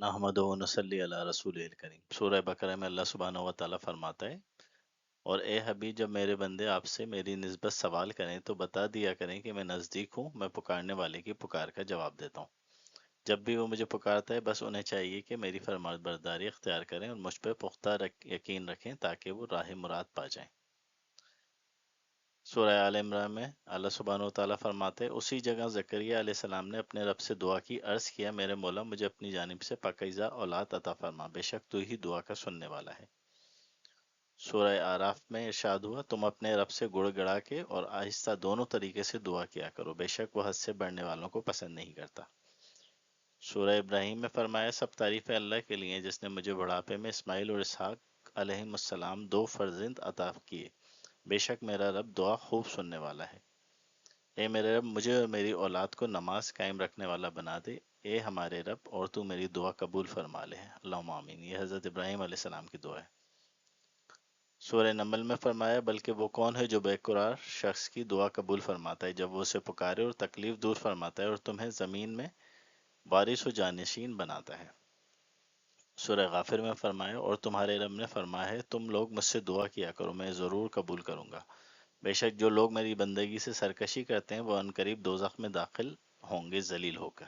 نحمد و نصلی علی رسول کریم۔ سورہ بقرہ میں اللہ سبحانہ و تعالیٰ فرماتا ہے، اور اے حبیب جب میرے بندے آپ سے میری نسبت سوال کریں تو بتا دیا کریں کہ میں نزدیک ہوں، میں پکارنے والے کی پکار کا جواب دیتا ہوں۔ جب بھی وہ مجھے پکارتا ہے بس انہیں چاہیے کہ میری فرمان برداری اختیار کریں اور مجھ پہ پختہ یقین رکھیں تاکہ وہ راہ مراد پا جائیں۔ سورہ آل عمران میں اللہ سبحانہ و تعالیٰ فرماتے ہیں، اسی جگہ زکریا علیہ السلام نے اپنے رب سے دعا کی، عرض کیا میرے مولا مجھے اپنی جانب سے پاکیزہ اولاد عطا فرما، بے شک تو ہی دعا کا سننے والا ہے۔ سورہ آراف میں ارشاد ہوا، تم اپنے رب سے گڑ گڑا کے اور آہستہ دونوں طریقے سے دعا کیا کرو، بے شک وہ حد سے بڑھنے والوں کو پسند نہیں کرتا۔ سورہ ابراہیم میں فرمایا، سب تعریفیں اللہ کے لیے جس نے مجھے بڑھاپے میں اسماعیل اور اسحاق علیہم السلام دو فرزند عطا کیے، بے شک میرا رب دعا خوب سننے والا ہے۔ اے میرے رب مجھے اور میری اولاد کو نماز قائم رکھنے والا بنا دے، اے ہمارے رب اور تو میری دعا قبول فرما لے، اللہم آمین۔ یہ حضرت ابراہیم علیہ السلام کی دعا ہے۔ سورہ نمل میں فرمایا، بلکہ وہ کون ہے جو بے قرار شخص کی دعا قبول فرماتا ہے جب وہ اسے پکارے اور تکلیف دور فرماتا ہے اور تمہیں زمین میں وارث و جانشین بناتا ہے۔ سورہ غافر میں فرمایا، اور تمہارے رب نے فرمایا ہے تم لوگ مجھ سے دعا کیا کرو میں ضرور قبول کروں گا، بے شک جو لوگ میری بندگی سے سرکشی کرتے ہیں وہ عنقریب دوزخ میں داخل ہوں گے ذلیل ہو کر۔